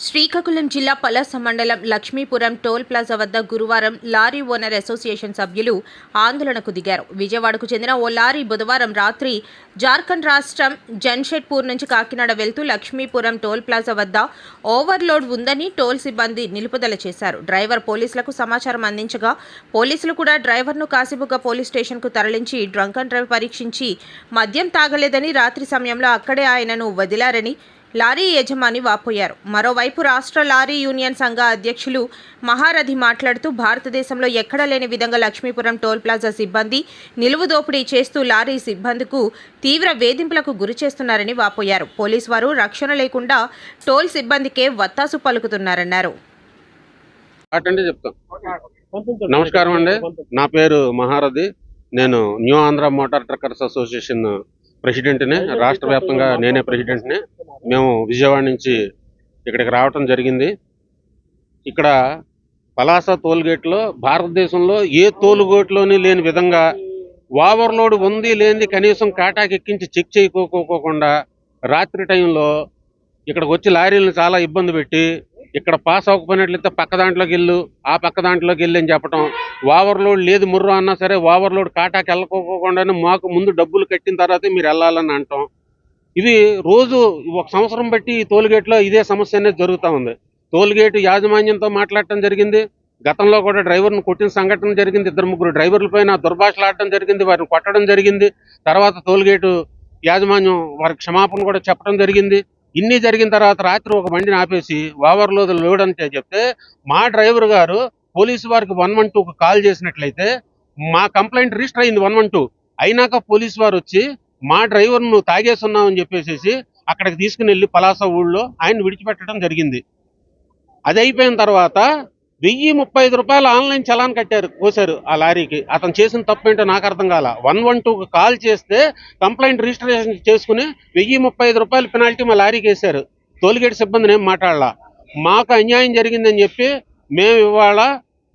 శ్రీకాకుళం జిల్లా పలాస మండలం Lakshmipuram toll plaza వద్ద గురువారం లారీ ఓనర్ అసోసియేషన్ సభ్యులు ఆందోళనకు దిగారు. విజయవాడకు చెందిన ఓ లారీ బుధవారం రాత్రి జార్ఖండ్ రాష్ట్రం జంషెడ్పూర్ నుంచి కాకినాడ వెళ్తూ లక్ష్మీపురం టోల్ ప్లాజా వద్ద ఓవర్లోడ్ ఉందని టోల్ సిబ్బంది నిలుపుదల చేశారు. డ్రైవర్ పోలీసులకు సమాచారం అందించగా పోలీసులు కూడా డ్రైవర్ను కాశీబుగ్గ పోలీస్ స్టేషన్కు తరలించి డ్రంక్ అండ్ డ్రైవ్ పరీక్షించి మద్యం తాగలేదని, రాత్రి సమయంలో అక్కడే ఆయనను వదిలారని లారీ యజమాని వాపోయారు. మరోవైపు రాష్ట్ర లారీ యూనియన్ సంఘ అధ్యక్షులు మహారథి మాట్లాడుతూ భారతదేశంలో ఎక్కడా లేని విధంగా లక్ష్మీపురం టోల్ ప్లాజా సిబ్బంది నిలువు దోపిడీ చేస్తూ లారీ సిబ్బందికు తీవ్ర వేధింపులకు గురి చేస్తున్నారని వాపోయారు. పోలీసు వారు రక్షణ లేకుండా టోల్ సిబ్బందికే వత్తాసు పలుకుతున్నారన్నారు. నమస్కారం అండి, నా పేరు మహారథి. నేను new Andhra motor truckers association ప్రెసిడెంట్ని. రాష్ట్ర వ్యాప్తంగా నేనే ప్రెసిడెంట్ని. మేము విజయవాడ నుంచి ఇక్కడికి రావటం జరిగింది. ఇక్కడ పలాస టోల్గేట్లో భారతదేశంలో ఏ టోల్గేట్లోని లేని విధంగా ఓవర్లోడ్ ఉంది లేనిది కనీసం కాటాకి ఎక్కించి చెక్ చేయకోకుండా రాత్రి టైంలో ఇక్కడికి వచ్చి లారీలను చాలా ఇబ్బంది పెట్టి ఇక్కడ పాస్ అవ్వకపోయినట్లయితే పక్క దాంట్లోకి వెళ్ళు, ఆ పక్క దాంట్లోకి వెళ్ళి అని చెప్పడం, ఓవర్లోడ్ లేదు ముర్రు అన్నా సరే ఓవర్లోడ్ కాటాకి వెళ్ళకోకుండానే మాకు ముందు డబ్బులు కట్టిన తర్వాతే మీరు వెళ్ళాలని అంటాం. ఇది రోజు ఒక సంవత్సరం బట్టి ఈ టోల్గేట్లో ఇదే సమస్య అనేది జరుగుతూ ఉంది. టోల్గేట్ యాజమాన్యంతో మాట్లాడటం జరిగింది. గతంలో కూడా డ్రైవర్ను కొట్టిన సంఘటన జరిగింది. 2-3 డ్రైవర్ల పైన దుర్భాషలాడటం జరిగింది, వారిని కొట్టడం జరిగింది. తర్వాత టోల్గేటు యాజమాన్యం వారికి క్షమాపణ కూడా చెప్పడం జరిగింది. ఇన్ని జరిగిన తర్వాత రాత్రి ఒక బండిని ఆపేసి ఓవర్లోడ్ లోడ్ అని చెప్తే మా డ్రైవర్ గారు పోలీసు వారికి 112కు కాల్ చేసినట్లయితే మా కంప్లైంట్ రిజిస్టర్ అయింది 112. అయినాక పోలీసు వారు వచ్చి మా డ్రైవర్ను తాగేస్తున్నామని చెప్పేసి అక్కడికి తీసుకుని వెళ్ళి పలాస ఊళ్ళో ఆయన విడిచిపెట్టడం జరిగింది. అది అయిపోయిన తర్వాత 1035 రూపాయలు ఆన్లైన్ చలాన్ కోసారు ఆ లారీకి. అతను చేసిన తప్పు ఏంటో నాకు అర్థం కాల. 112కు కాల్ చేస్తే కంప్లైంట్ రిజిస్ట్రేషన్ చేసుకుని 1035 రూపాయలు పెనాల్టీ మా లారీకి వేశారు. టోల్గేట్ సిబ్బందిని ఏం మాట్లాడాల. మాకు అన్యాయం జరిగిందని చెప్పి మేము ఇవాళ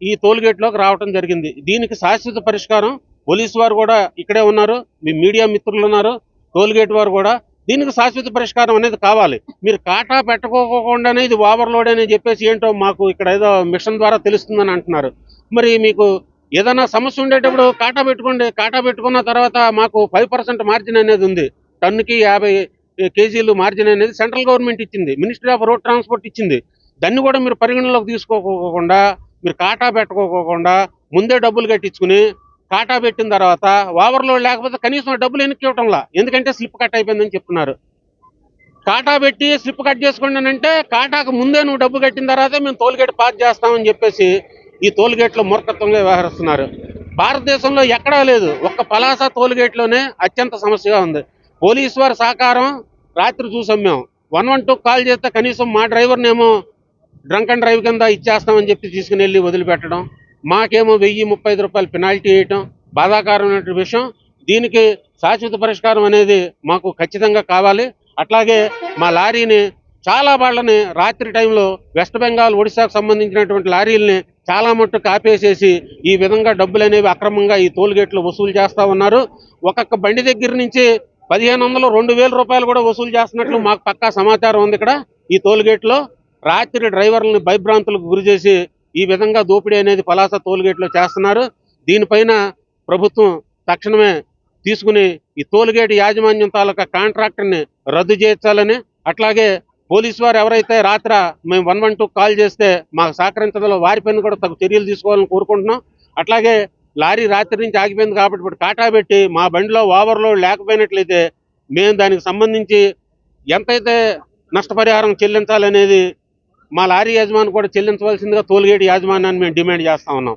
ఈ టోల్గేట్లోకి రావడం జరిగింది. దీనికి శాశ్వత పరిష్కారం పోలీసు వారు కూడా ఇక్కడే ఉన్నారు, మీ మీడియా మిత్రులు ఉన్నారు, టోల్గేట్ వారు కూడా దీనికి శాశ్వత పరిష్కారం అనేది కావాలి. మీరు కాటా పెట్టుకోకుండానే ఇది ఓవర్లోడ్ అని చెప్పేసి ఏంటో మాకు ఇక్కడ ఏదో మిషన్ ద్వారా తెలుస్తుందని అంటున్నారు. మరి మీకు ఏదైనా సమస్య ఉండేటప్పుడు కాటా పెట్టుకోండి. కాటా పెట్టుకున్న తర్వాత మాకు 5% మార్జిన్ అనేది ఉంది. టన్నుకి 50 కేజీలు మార్జిన్ అనేది సెంట్రల్ గవర్నమెంట్ ఇచ్చింది, మినిస్ట్రీ ఆఫ్ రోడ్ ట్రాన్స్పోర్ట్ ఇచ్చింది. దాన్ని కూడా మీరు పరిగణలోకి తీసుకోకుండా మీరు కాటా పెట్టుకోకుండా ముందే డబ్బులు కట్టించుకుని కాటా పెట్టిన తర్వాత ఓవర్లోడ్ లేకపోతే కనీసం డబ్బులు వెనక్కి ఇవ్వటంలా, ఎందుకంటే స్లిప్ కట్ అయిపోయిందని చెప్తున్నారు. కాటా పెట్టి స్లిప్ కట్ చేసుకోండి అని అంటే కాటాకు ముందే నువ్వు డబ్బు కట్టిన తర్వాతే మేము టోల్గేట్ పాస్ చేస్తామని చెప్పేసి ఈ టోల్గేట్లో మూర్ఖత్వంగా వ్యవహరిస్తున్నారు. భారతదేశంలో ఎక్కడా లేదు, ఒక్క పలాస టోల్గేట్లోనే అత్యంత సమస్యగా ఉంది. పోలీసు వారి సహకారం రాత్రి చూసాం మేము. 112 కాల్ చేస్తే కనీసం మా డ్రైవర్నేమో డ్రంక్ అండ్ డ్రైవ్ కింద ఇచ్చేస్తామని చెప్పి తీసుకుని వెళ్ళి వదిలిపెట్టడం, మాకేమో 1035 రూపాయలు పెనాల్టీ వేయటం బాధాకరమైన విషయం. దీనికి శాశ్వత పరిష్కారం అనేది మాకు ఖచ్చితంగా కావాలి. అట్లాగే మా లారీని చాలా వాళ్ళని రాత్రి టైంలో వెస్ట్ బెంగాల్, ఒడిశాకు సంబంధించినటువంటి లారీలని చాలా మట్టుకు ఆపేసేసి ఈ విధంగా డబ్బులు అనేవి అక్రమంగా ఈ టోల్గేట్లో వసూలు చేస్తూ ఉన్నారు. ఒక్కొక్క బండి దగ్గర నుంచి 1500-2000 రూపాయలు కూడా వసూలు చేస్తున్నట్లు మాకు పక్కా సమాచారం ఉంది. ఇక్కడ ఈ టోల్గేట్లో రాత్రి డ్రైవర్లను భయభ్రాంతులకు గురి చేసి ఈ విధంగా దోపిడీ అనేది పలాస టోల్గేట్లో చేస్తున్నారు. దీనిపైన ప్రభుత్వం తక్షణమే తీసుకుని ఈ టోల్గేట్ యాజమాన్యం తాలూకా కాంట్రాక్టర్ని రద్దు చేయించాలని, అట్లాగే పోలీసు వారు ఎవరైతే రాత్రి మేము 112 కాల్ చేస్తే మాకు సహకరించడంలో వారిపైన కూడా తగు చర్యలు తీసుకోవాలని కోరుకుంటున్నాం. అట్లాగే లారీ రాత్రి నుంచి ఆగిపోయింది కాబట్టి ఇప్పుడు కాటా పెట్టి మా బండిలో ఓవర్లోడ్ లేకపోయినట్లయితే మేము దానికి సంబంధించి ఎంతైతే నష్టపరిహారం చెల్లించాలనేది మా లారీ యజమాని కూడా చెల్లించవలసిందిగా టోల్గేట్ యాజమాన్యాన్ని మేము డిమాండ్ చేస్తా ఉన్నాం.